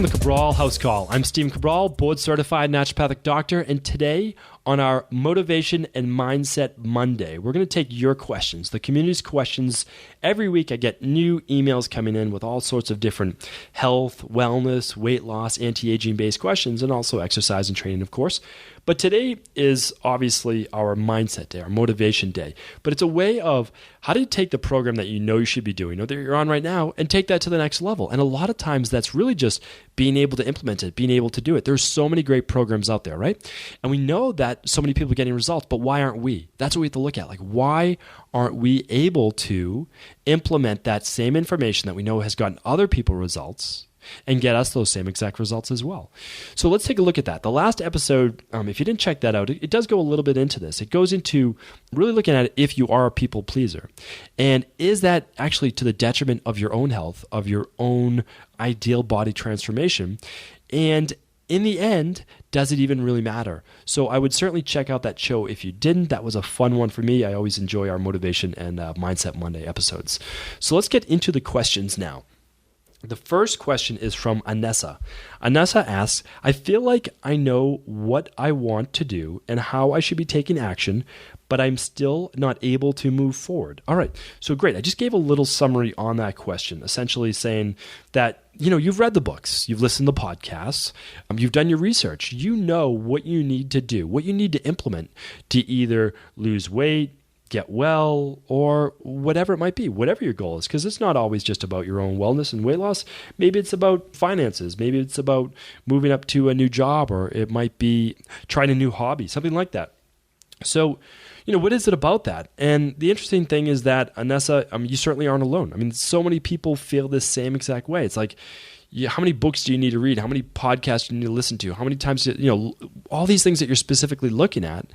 Welcome to Cabral HouseCall. I'm Stephen Cabral, board-certified naturopathic doctor, and today on our Motivation and Mindset Monday, we're going to take your questions, the community's questions. Every week I get new emails coming in with all sorts of different health, wellness, weight loss, anti-aging based questions, and also exercise and training, of course. But today is obviously our mindset day, our motivation day. But it's a way of how do you take the program that you know you should be doing or that you're on right now and take that to the next level. And a lot of times that's really just being able to implement it, being able to do it. There's so many great programs out there, right? And we know that so many people are getting results, but why aren't we? That's what we have to look at. Like, why aren't we able to implement that same information that we know has gotten other people results and get us those same exact results as well? So let's take a look at that. The last episode, if you didn't check that out, it does go a little bit into this. It goes into really looking at it if you are a people pleaser. And is that actually to the detriment of your own health, of your own ideal body transformation? And in the end, does it even really matter? So I would certainly check out that show if you didn't. That was a fun one for me. I always enjoy our Motivation and Mindset Monday episodes. So let's get into the questions now. The first question is from Anessa. Anessa asks, I feel like I know what I want to do and how I should be taking action, but I'm still not able to move forward. All right, so great. I just gave a little summary on that question, essentially saying that, you've read the books, you've listened to podcasts, you've done your research, you know what you need to do, what you need to implement to either lose weight, get well, or whatever it might be, whatever your goal is, because it's not always just about your own wellness and weight loss. Maybe it's about finances. Maybe it's about moving up to a new job, or it might be trying a new hobby, something like that. So, what is it about that? And the interesting thing is that, Anessa, you certainly aren't alone. So many people feel this same exact way. It's like, how many books do you need to read? How many podcasts do you need to listen to? How many times, all these things that you're specifically looking at.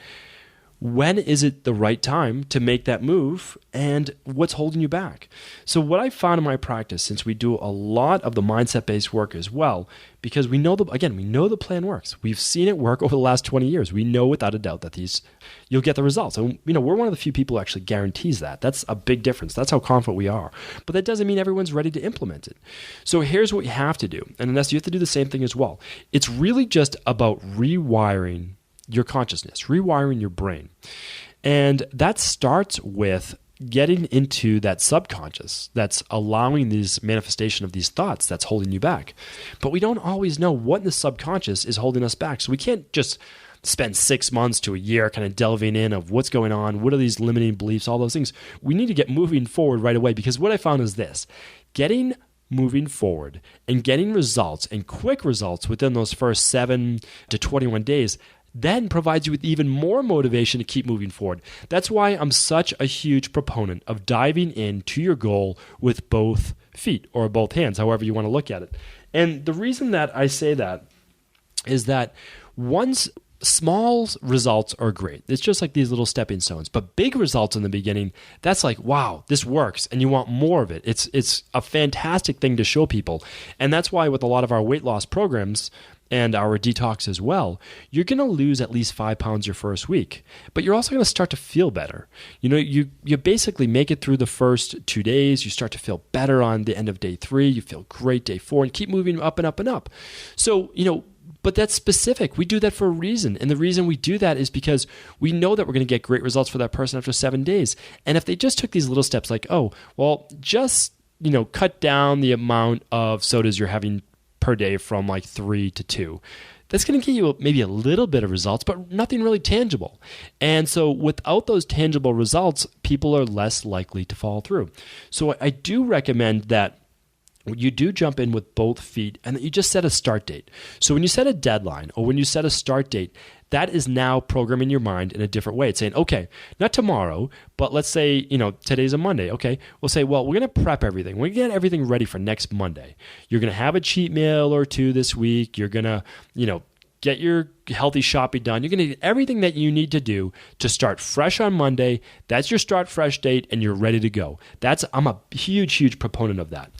When is it the right time to make that move, and what's holding you back? So what I found in my practice, since we do a lot of the mindset-based work as well, because we know the plan works. We've seen it work over the last 20 years. We know without a doubt that you'll get the results. And we're one of the few people who actually guarantees that. That's a big difference. That's how confident we are. But that doesn't mean everyone's ready to implement it. So here's what you have to do. And Anessa, you have to do the same thing as well. It's really just about rewiring your consciousness, rewiring your brain. And that starts with getting into that subconscious that's allowing this manifestation of these thoughts that's holding you back. But we don't always know what in the subconscious is holding us back. So we can't just spend 6 months to a year kind of delving in of what's going on, what are these limiting beliefs, all those things. We need to get moving forward right away, because what I found is this: getting moving forward and getting results, and quick results within those first 7 to 21 days, then provides you with even more motivation to keep moving forward. That's why I'm such a huge proponent of diving into your goal with both feet, or both hands, however you want to look at it. And the reason that I say that is that once small results are great, it's just like these little stepping stones, but big results in the beginning, that's like, wow, this works, and you want more of it. It's a fantastic thing to show people. And that's why with a lot of our weight loss programs and our detox as well, you're going to lose at least 5 pounds your first week, but you're also going to start to feel better. You basically make it through the first 2 days, you start to feel better on the end of day 3, you feel great day 4, and keep moving up and up and up. So, but that's specific. We do that for a reason. And the reason we do that is because we know that we're going to get great results for that person after 7 days. And if they just took these little steps like, just, cut down the amount of sodas you're having per day from like 3 to 2. That's going to give you maybe a little bit of results, but nothing really tangible. And so without those tangible results, people are less likely to follow through. So I do recommend that you do jump in with both feet, and that you just set a start date. So when you set a deadline, or when you set a start date, that is now programming your mind in a different way. It's saying, okay, not tomorrow, but let's say, today's a Monday. Okay, we'll say, well, we're going to prep everything. We're going to get everything ready for next Monday. You're going to have a cheat meal or 2 this week. You're going to, get your healthy shopping done. You're going to get everything that you need to do to start fresh on Monday. That's your start fresh date, and you're ready to go. I'm a huge, huge proponent of that.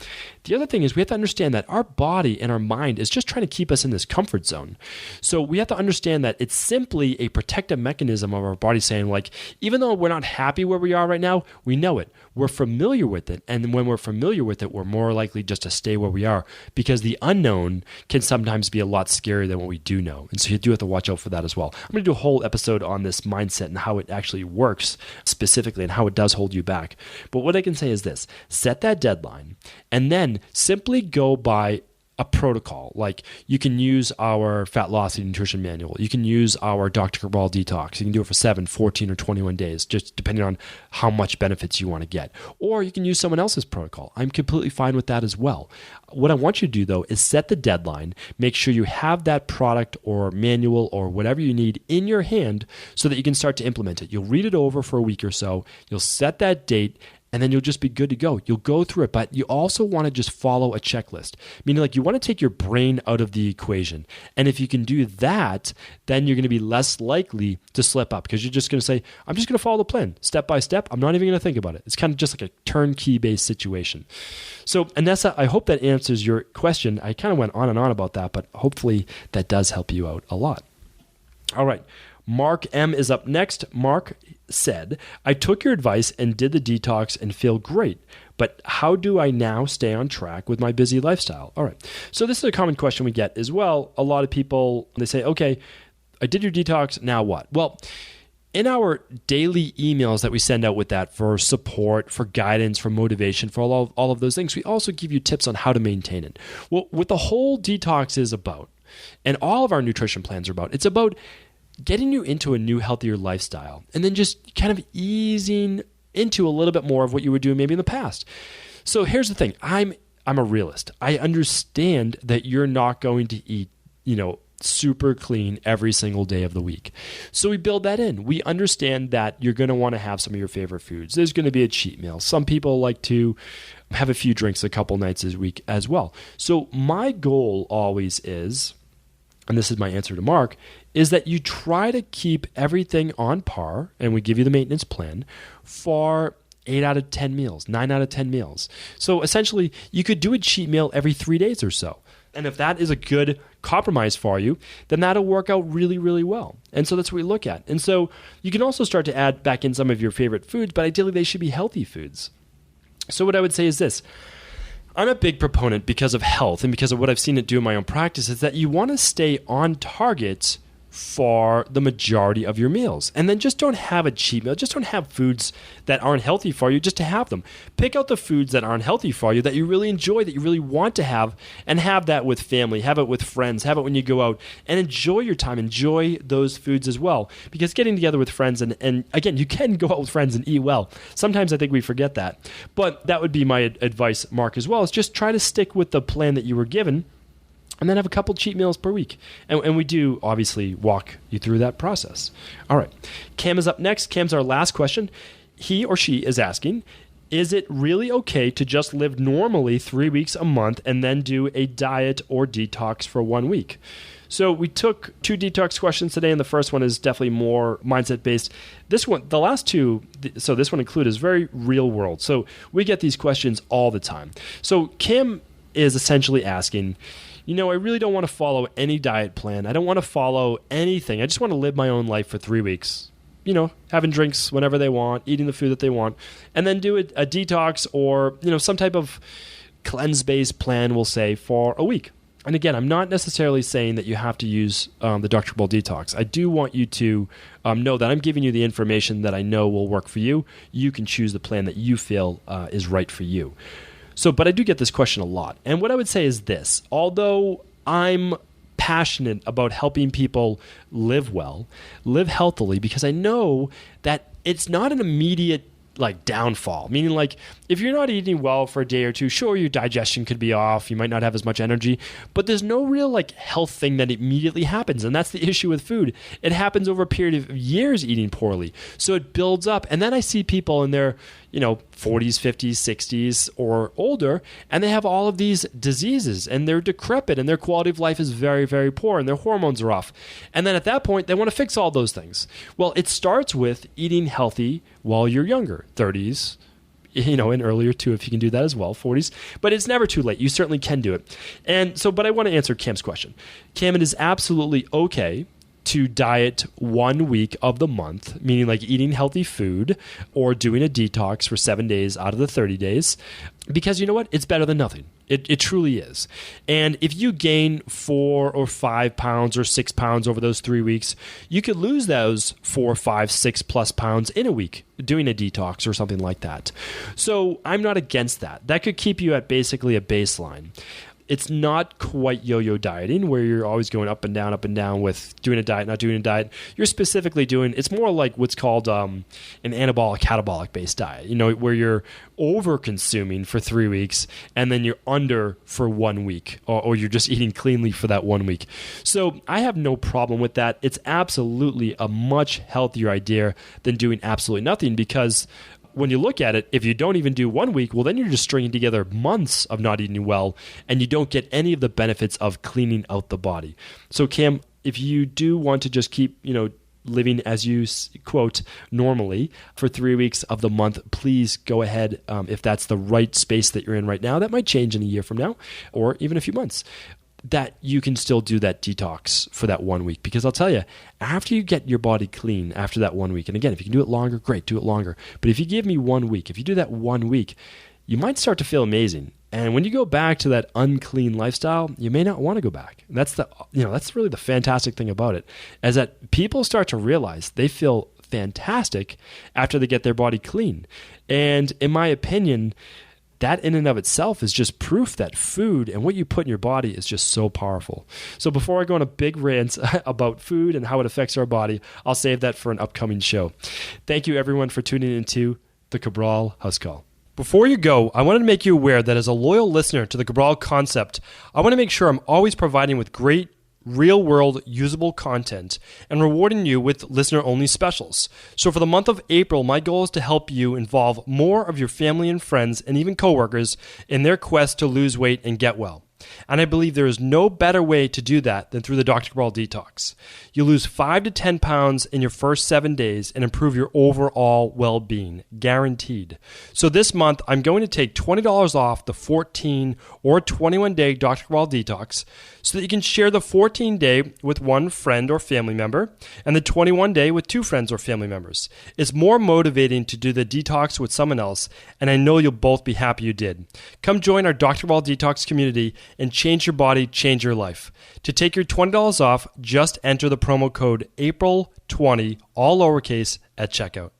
The other thing is we have to understand that our body and our mind is just trying to keep us in this comfort zone. So we have to understand that it's simply a protective mechanism of our body saying, like, even though we're not happy where we are right now, we know it. we're familiar with it. And when we're familiar with it, we're more likely just to stay where we are, because the unknown can sometimes be a lot scarier than what we do know. And so you do have to watch out for that as well. I'm going to do a whole episode on this mindset and how it actually works specifically and how it does hold you back. But what I can say is this: set that deadline and then simply go by a protocol. Like, you can use our fat loss and nutrition manual. You can use our Dr. Cabral Detox. You can do it for 7, 14, or 21 days, just depending on how much benefits you want to get. Or you can use someone else's protocol. I'm completely fine with that as well. What I want you to do, though, is set the deadline. Make sure you have that product or manual or whatever you need in your hand so that you can start to implement it. You'll read it over for a week or so. You'll set that date, and then you'll just be good to go. You'll go through it, but you also want to just follow a checklist, meaning like you want to take your brain out of the equation. And if you can do that, then you're going to be less likely to slip up, because you're just going to say, I'm just going to follow the plan step by step. I'm not even going to think about it. It's kind of just like a turnkey-based situation. So, Anessa, I hope that answers your question. I kind of went on and on about that, but hopefully that does help you out a lot. All right. Mark M is up next. Mark said, I took your advice and did the detox and feel great, but how do I now stay on track with my busy lifestyle? All right. So this is a common question we get as well. A lot of people, they say, okay, I did your detox, now what? Well, in our daily emails that we send out with that for support, for guidance, for motivation, for all of those things, we also give you tips on how to maintain it. Well, what the whole detox is about, and all of our nutrition plans are about, it's about getting you into a new, healthier lifestyle, and then just kind of easing into a little bit more of what you were doing maybe in the past. So here's the thing. I'm a realist. I understand that you're not going to eat, super clean every single day of the week. So we build that in. We understand that you're going to want to have some of your favorite foods. There's going to be a cheat meal. Some people like to have a few drinks a couple nights a week as well. So my goal always is, and this is my answer to Mark, is that you try to keep everything on par, and we give you the maintenance plan for 8 out of 10 meals, 9 out of 10 meals. So essentially, you could do a cheat meal every 3 days or so. And if that is a good compromise for you, then that'll work out really, really well. And so that's what we look at. And so you can also start to add back in some of your favorite foods, but ideally they should be healthy foods. So what I would say is this. I'm a big proponent, because of health and because of what I've seen it do in my own practice, is that you want to stay on target for the majority of your meals. And then just don't have a cheat meal. Just don't have foods that aren't healthy for you just to have them. Pick out the foods that aren't healthy for you, that you really enjoy, that you really want to have, and have that with family, have it with friends, have it when you go out, and enjoy your time. Enjoy those foods as well. Because getting together with friends, and again, you can go out with friends and eat well. Sometimes I think we forget that. But that would be my advice, Mark, as well, is just try to stick with the plan that you were given, and then have a couple cheat meals per week. And we do obviously walk you through that process. All right. Cam is up next. Cam's our last question. He or she is asking, is it really okay to just live normally 3 weeks a month and then do a diet or detox for 1 week? So we took 2 detox questions today, and the first one is definitely more mindset-based. This one, the last 2, so this one included, is very real world. So we get these questions all the time. So Cam is essentially asking, I really don't want to follow any diet plan. I don't want to follow anything. I just want to live my own life for 3 weeks. Having drinks whenever they want, eating the food that they want, and then do a detox or, some type of cleanse-based plan, we'll say, for a week. And again, I'm not necessarily saying that you have to use the Dr. Cabral Detox. I do want you to know that I'm giving you the information that I know will work for you. You can choose the plan that you feel is right for you. But I do get this question a lot. And what I would say is this. Although I'm passionate about helping people live well, live healthily, because I know that it's not an immediate downfall. Meaning if you're not eating well for a day or two, sure, your digestion could be off. You might not have as much energy, but there's no real health thing that immediately happens. And that's the issue with food. It happens over a period of years eating poorly. So it builds up. And then I see people in their 40s, 50s, 60s or older, and they have all of these diseases, and they're decrepit, and their quality of life is very, very poor, and their hormones are off. And then at that point, they want to fix all those things. Well, it starts with eating healthy while you're younger, 30s, and earlier too, if you can do that as well, 40s. But it's never too late. You certainly can do it. And so, but I want to answer Cam's question. Cam, it is absolutely okay to diet 1 week of the month, meaning like eating healthy food or doing a detox for 7 days out of the 30 days. Because you know what? It's better than nothing. It truly is. And if you gain 4 or 5 pounds or 6 pounds over those 3 weeks, you could lose those 4, 5, 6 plus pounds in a week doing a detox or something like that. So I'm not against that. That could keep you at basically a baseline. It's not quite yo-yo dieting where you're always going up and down with doing a diet, not doing a diet. You're specifically doing, it's more like what's called an anabolic, catabolic based diet, where you're over consuming for 3 weeks and then you're under for 1 week, or you're just eating cleanly for that 1 week. So I have no problem with that. It's absolutely a much healthier idea than doing absolutely nothing, because when you look at it, if you don't even do 1 week, well, then you're just stringing together months of not eating well, and you don't get any of the benefits of cleaning out the body. So, Cam, if you do want to just keep, living as you quote normally for 3 weeks of the month, please go ahead. If that's the right space that you're in right now, that might change in a year from now, or even a few months, that you can still do that detox for that 1 week. Because I'll tell you, after you get your body clean after that 1 week, and again, if you can do it longer, great, do it longer. But if you give me 1 week, if you do that 1 week, you might start to feel amazing. And when you go back to that unclean lifestyle, you may not want to go back. And that's that's really the fantastic thing about it, is that people start to realize they feel fantastic after they get their body clean. And in my opinion, that in and of itself is just proof that food and what you put in your body is just so powerful. So before I go on a big rant about food and how it affects our body, I'll save that for an upcoming show. Thank you, everyone, for tuning into the Cabral HouseCall. Before you go, I wanted to make you aware that as a loyal listener to the Cabral concept, I want to make sure I'm always providing with great real-world usable content and rewarding you with listener-only specials. So for the month of April, my goal is to help you involve more of your family and friends and even coworkers in their quest to lose weight and get well. And I believe there is no better way to do that than through the Dr. Cabral Detox. You lose 5 to 10 pounds in your first 7 days and improve your overall well-being, guaranteed. So this month, I'm going to take $20 off the 14 or 21-day Dr. Cabral Detox so that you can share the 14-day with one friend or family member and the 21-day with 2 friends or family members. It's more motivating to do the detox with someone else, and I know you'll both be happy you did. Come join our Dr. Cabral Detox community and change your body, change your life. To take your $20 off, just enter the promo code APRIL20, all lowercase, at checkout.